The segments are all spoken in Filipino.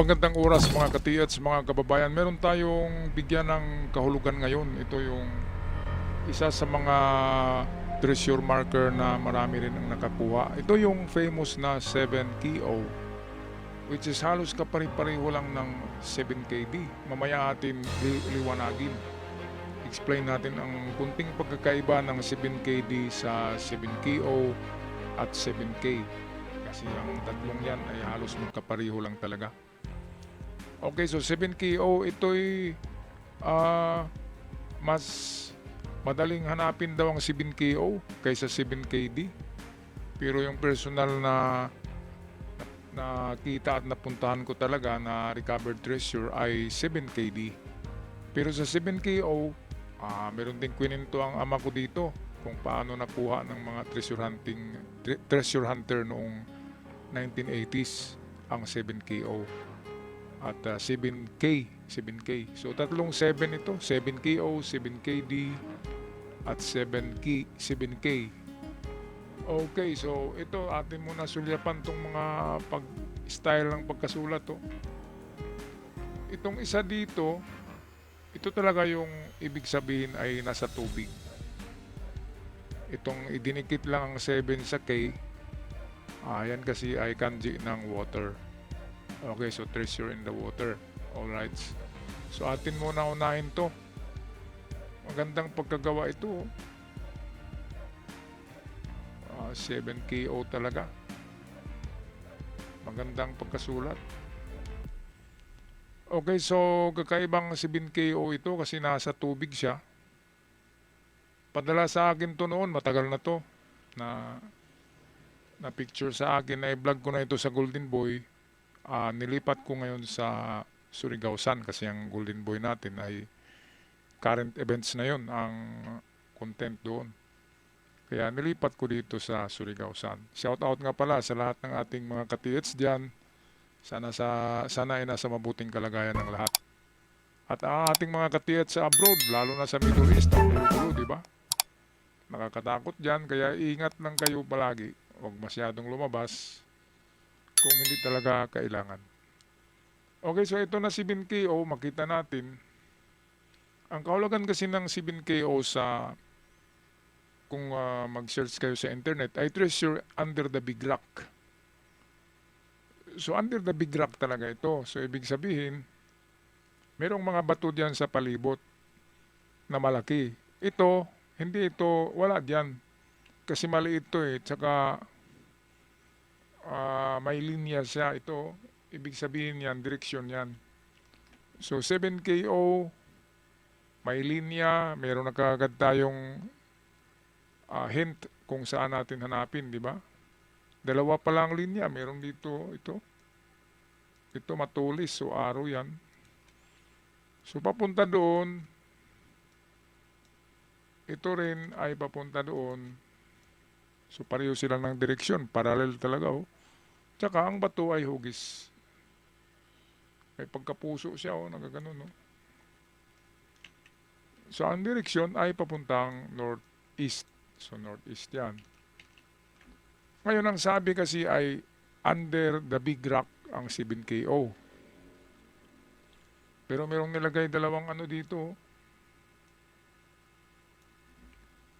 Magandang oras mga katiyats, mga kababayan. Meron tayong bigyan ng kahulugan ngayon. Ito yung isa sa mga treasure marker na marami rin ang nakakuha. Ito yung famous na 7KO, which is halos kapare-pareho lang ng 7KD. Mamaya atin liwanagin. Explain natin ang kunting pagkakaiba ng 7KD sa 7KO at 7K. Kasi ang tatlong yan ay halos magkapareho lang talaga. Okay, so 7KO, ito'y ah, mas madaling hanapin daw ang 7KO kaysa 7KD. Pero yung personal na nakita at napuntahan ko talaga na recovered treasure ay 7KD. Pero sa 7KO, meron din kwento ang ama ko dito kung paano nakuha ng mga treasure hunter noong 1980s ang 7KO. At 7K. So tatlong 7 ito, 7KO, 7KD at 7K. Okay, so ito atin muna sulyapan tong mga pag-style ng pagkasulat to. Itong isa dito, ito talaga yung ibig sabihin ay nasa tubig. Itong idinikit lang ang 7 sa K, yan kasi ay kanji ng water. Okay, so treasure in the water. Alright. So atin muna unahin to. Magandang pagkagawa ito. 7KO talaga. Magandang pagkasulat. Okay, so kakaibang 7KO ito kasi nasa tubig siya. Padala sa akin to noon, matagal na to. Na picture sa akin, na i-vlog ko na ito sa Golden Boy. Nilipat ko ngayon sa Surigao Sun kasi ang Golden Boy natin ay current events na yon ang content doon. Kaya nilipat ko dito sa Surigao Sun. Shout out nga pala sa lahat ng ating mga katiyets dyan. Sana ay nasa mabuting kalagayan ng lahat. At ang ating mga katiyets sa abroad, lalo na sa Middle East, ang gulo, di ba? Nakakatakot dyan, kaya ingat lang kayo palagi. Huwag masyadong lumabas kung hindi talaga kailangan. Okay, so ito na 7KO, makita natin. Ang kahulugan kasi ng 7KO sa kung mag-search kayo sa internet ay treasure under the big rock. So under the big rock talaga ito. So ibig sabihin, merong mga bato diyan sa palibot na malaki. Ito, hindi ito, wala diyan. Kasi maliit ito eh. Tsaka may linya siya. Ito, ibig sabihin yan, direksyon yan. So 7KO, may linya, meron na kaagad tayong hint kung saan natin hanapin, di ba? Dalawa pa lang linya, meron dito, ito. Ito matulis, so arrow yan. So papunta doon, ito rin ay papunta doon. So pareho sila ng direksyon, parallel talaga oh. Tsaka ang bato ay hugis. May pagkapuso siya oh, nagaganon oh. So ang direksyon ay papuntang northeast. So northeast yan. Ngayon ang sabi kasi ay under the big rock ang 7KO. Pero merong nilagay dalawang ano dito.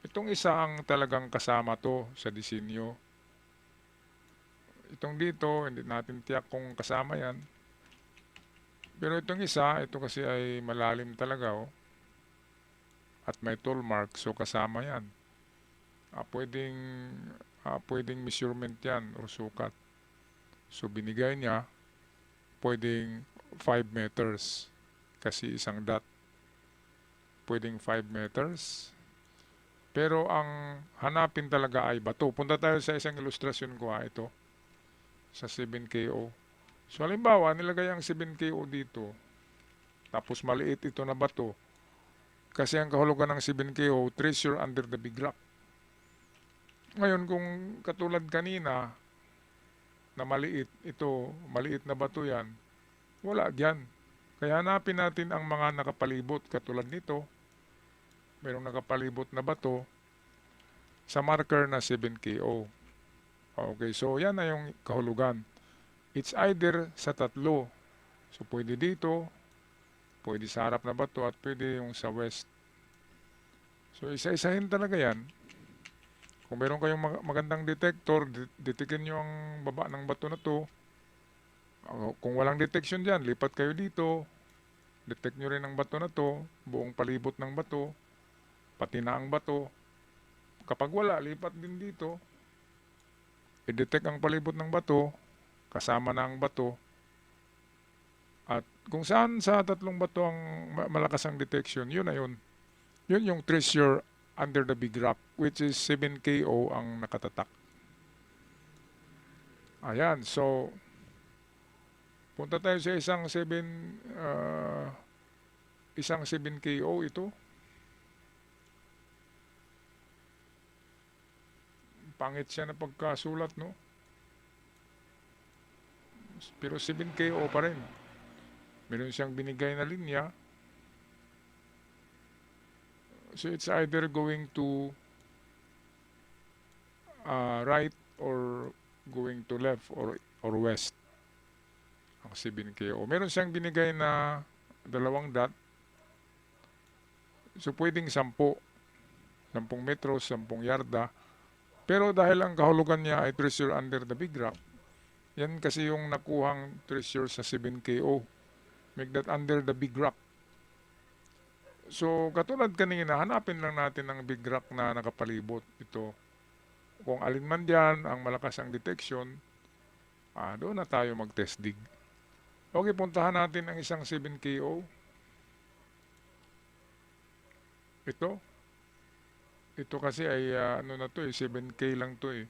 Itong isa ang talagang kasama to sa disenyo. Itong dito, hindi natin tiyak kung kasama yan. Pero itong isa, ito kasi ay malalim talaga oh. At may tool mark, so kasama yan. Pwedeng measurement yan o sukat. So binigay niya, pwedeng 5 meters kasi isang dot. Pwedeng 5 meters. Pero ang hanapin talaga ay bato. Punta tayo sa isang ilustrasyon ko ito. Sa 7KO. So halimbawa, nilagay ang 7KO dito. Tapos maliit ito na bato. Kasi ang kahulugan ng 7KO, treasure under the big rock. Ngayon kung katulad kanina, na maliit, ito, maliit na bato yan, wala dyan. Kaya hanapin natin ang mga nakapalibot katulad nito. Mayroong nakapalibot na bato sa marker na 7KO. Okay, so yan na yung kahulugan. It's either sa tatlo So pwede dito, pwede sa harap na bato at pwede yung sa west. So isa-isahin talaga yan. Kung meron kayong magandang detector, detikin nyo ang baba ng bato na to. Kung walang detection dyan, lipat kayo dito. Detect nyo rin ang bato na to, buong palibot ng bato, pati na ang bato. Kapag wala, lipat din dito. I-detect ang palibot ng bato, kasama na ang bato. At kung saan sa tatlong bato ang malakas ang detection, yun na yun. Yun yung treasure under the big rock, which is 7KO ang nakatatak. Ayan, so punta tayo sa isang 7KO ito. Pangit siya na pagkasulat, no? Pero 7KO pa rin. Meron siyang binigay na linya. So it's either going to right or going to left or west. Ang 7KO. Meron siyang binigay na dalawang dot. So pwedeng 10 metros, 10 yarda. Pero dahil ang kahulugan niya ay treasure under the big rock, yan kasi yung nakuhang treasure sa 7KO. Make that under the big rock. So katulad kanina, hanapin lang natin ang big rock na nakapalibot. Ito. Kung alin man dyan ang malakas ang detection, doon na tayo mag-test dig. Okay, puntahan natin ang isang 7KO. Ito. Ito kasi ay ano na to 7K lang to eh.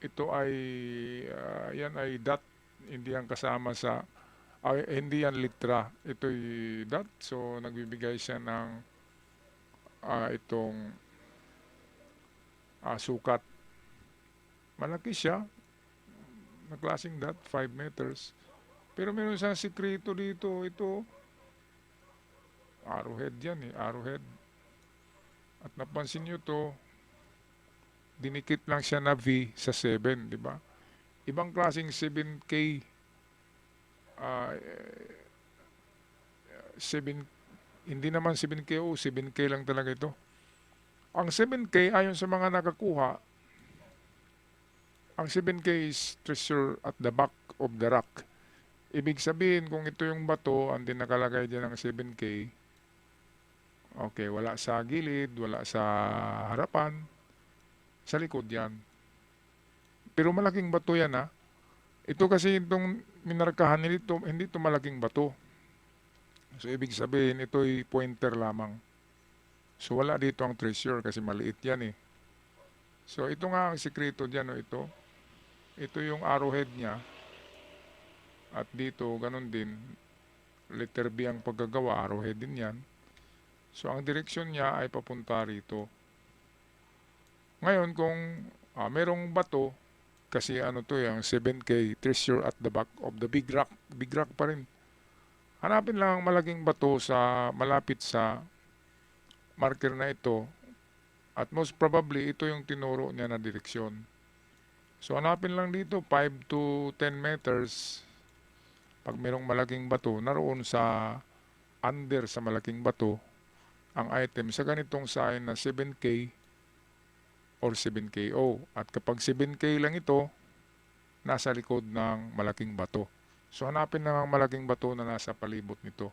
Ito ay yan ay dot, hindi yan kasama sa hindi yan litra. Ito ay dot, so nagbibigay siya ng itong sukat. Malaki siya, na klaseng dot, 5 meters. Pero meron siyang sikreto dito. Ito arrowhead yan eh, arrowhead. At napansin nyo to, dinikit lang siya na V sa 7, di ba? Ibang klaseng 7K, 7, hindi naman 7KO, 7K lang talaga ito. Ang 7K, ayon sa mga nakakuha, ang 7K is treasure at the back of the rock. Ibig sabihin, kung ito yung bato, ang din nakalagay dyan ng 7K, okay, wala sa gilid, wala sa harapan, sa likod yan. Pero malaking bato yan ha. Ito kasi itong minarkahan nito, hindi ito malaking bato. So ibig sabihin, ito'y pointer lamang. So wala dito ang treasure kasi maliit yan eh. So ito nga ang sikreto dyan, no, ito. Ito yung arrowhead niya. At dito, ganun din. Letter B ang paggagawa, arrowhead din yan. So, ang direksyon niya ay papunta rito. Ngayon, kung merong bato, kasi ano to yung 7K, treasure at the back of the big rock. Big rock pa rin. Hanapin lang ang malaking bato sa malapit sa marker na ito. At most probably, ito yung tinuro niya na direksyon. So, hanapin lang dito, 5 to 10 meters. Pag merong malaking bato, naroon sa under sa malaking bato, ang item sa ganitong sign na 7K or 7KO. At kapag 7K lang ito, nasa likod ng malaking bato. So hanapin lang ang malaking bato na nasa palibot nito.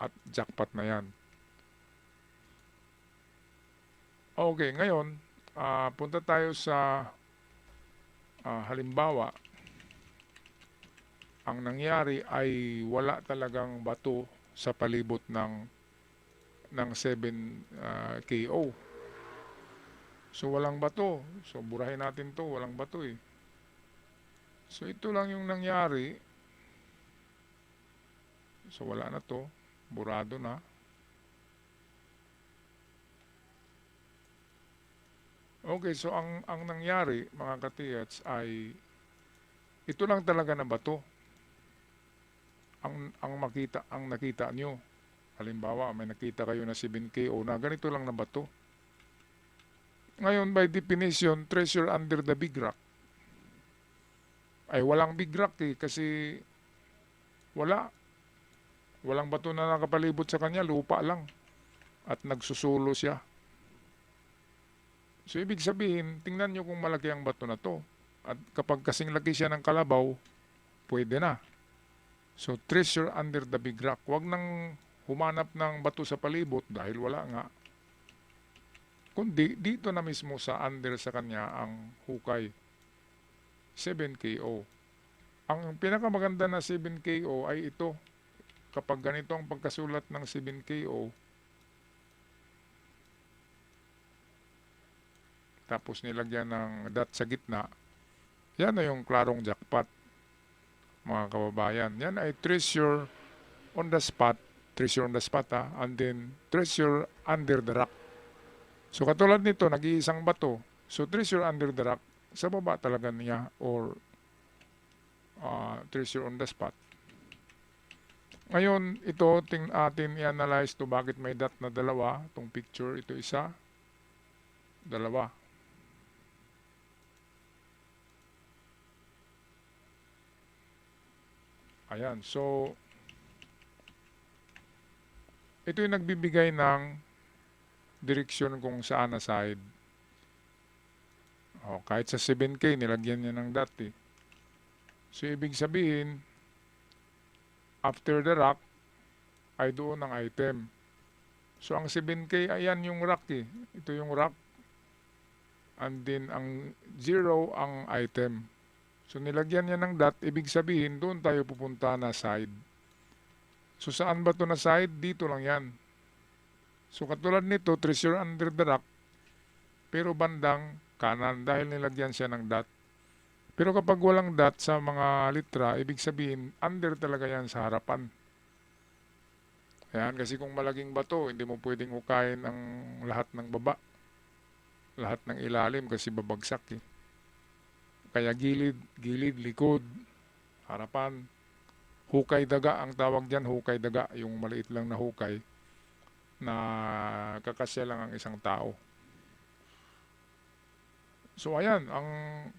At jackpot na yan. Okay, ngayon, punta tayo sa halimbawa. Ang nangyari ay wala talagang bato sa palibot ng 7KO. So walang bato. So burahin natin to, walang bato eh. So ito lang yung nangyari. So wala na to, burado na. Okay, so ang nangyari mga katiyats ay ito lang talaga na bato. Ang nakita nyo. Halimbawa, may nakita kayo na 7KO na ganito lang na bato. Ngayon, by definition, treasure under the big rock. Ay, walang big rock eh, kasi Wala. Walang bato na nakapalibot sa kanya, lupa lang. At nagsusulo siya. So, ibig sabihin, tingnan nyo kung malaki ang bato na to. At kapag kasing laki siya ng kalabaw, pwede na. So, treasure under the big rock. Huwag nang humanap ng bato sa palibot dahil wala nga. Kundi, dito na mismo sa under sa kanya ang hukay. 7KO. Ang pinakamaganda na 7KO ay ito. Kapag ganito ang pagkasulat ng 7KO, tapos nilagyan ng dot sa gitna, yan na yung klarong jackpot, mga kababayan. Yan ay treasure on the spot, and then treasure under the rock. So katulad nito, nag-iisang bato. So treasure under the rock, sa baba talaga niya, or treasure on the spot. Ngayon, ito atin i-analyze to bakit may dot na dalawa. Itong picture, ito isa, dalawa. Ayan, so ito yung nagbibigay ng direksyon kung saan na side. Kahit sa 7K, nilagyan niya ng dot eh. So, ibig sabihin, after the rock, ay doon ang item. So, ang 7K, ayan yung rock eh. Ito yung rock. And then, ang 0, ang item. So, nilagyan niya ng dot, ibig sabihin, doon tayo pupunta na side. So, saan ba ito na side? Dito lang yan. So, katulad nito, treasure under the rock, pero bandang kanan dahil nilagyan siya ng dot. Pero kapag walang dot sa mga litra, ibig sabihin, under talaga yan sa harapan. Ayan, kasi kung malaking bato, hindi mo pwedeng hukayin ang lahat ng baba. Lahat ng ilalim kasi babagsak eh. Kaya gilid, likod, harapan. Hukay daga, ang tawag dyan, hukay daga. Yung maliit lang na hukay na kakasya lang ang isang tao. So ayan,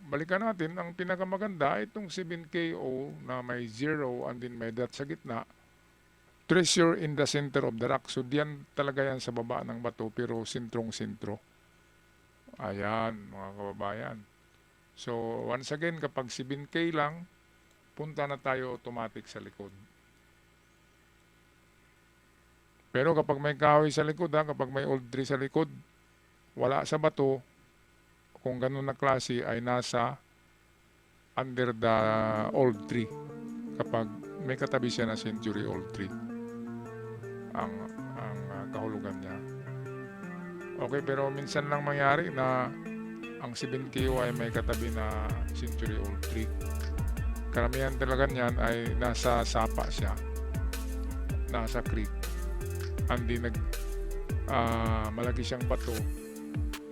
balikan natin, ang pinakamaganda ay itong 7KO na may 0 and then may dot sa gitna. Treasure in the center of the rock. So diyan talaga yan sa baba ng bato pero sintrong-sintro. Ayan, mga kababayan. So once again, kapag 7K lang, punta na tayo automatic sa likod. Pero kapag may kahoy sa likod, kapag may old tree sa likod, wala sa bato, kung ganun na klase ay nasa under the old tree. Kapag may katabi siya na century old tree, ang kahulugan niya. Okay, pero minsan lang mangyari na ang 7KO ay may katabi na century old tree. Karamihan talaga niyan ay nasa sapa siya, nasa creek. Hindi malaki siyang bato.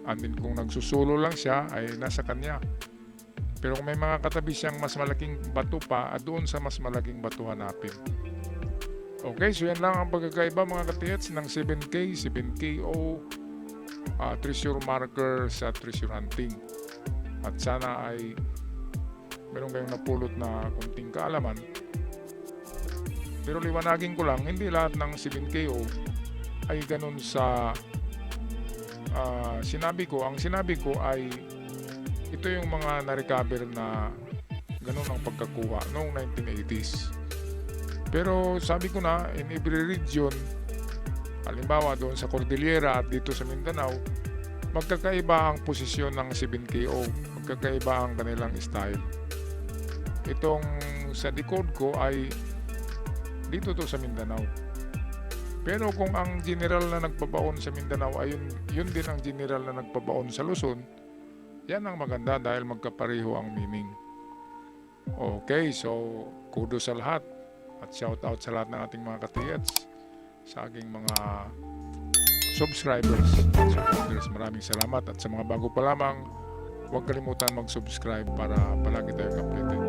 And then kung nagsusulo lang siya ay nasa kanya. Pero kung may mga katabi siyang mas malaking bato pa, doon sa mas malaking bato hanapin. Okay, so yan lang ang pagkakaiba mga katiyats ng 7K, 7KO, treasure marker sa treasure hunting. At sana ay meron kayong napulot na kunting kaalaman. Pero liwanagin ko lang, hindi lahat ng 7KO ay ganun sa sinabi ko. Ang sinabi ko ay ito yung mga na-recover na ganun ang pagkakuha noong 1980s. Pero sabi ko na, in every region, halimbawa doon sa Cordillera at dito sa Mindanao, magkakaiba ang posisyon ng 7KO, magkakaiba ang kanilang style. Itong sa likod ko ay dito to sa Mindanao. Pero kung ang general na nagpabaon sa Mindanao ay yun din ang general na nagpabaon sa Luzon, yan ang maganda dahil magkapareho ang meaning. Okay, so kudos sa lahat at shout out sa lahat ng ating mga katiyats, sa aking mga subscribers at supporters. Maraming salamat, at sa mga bago pa lamang, huwag kalimutan mag-subscribe para palagi tayong updated.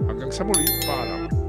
Hanggang sa muli, paalam.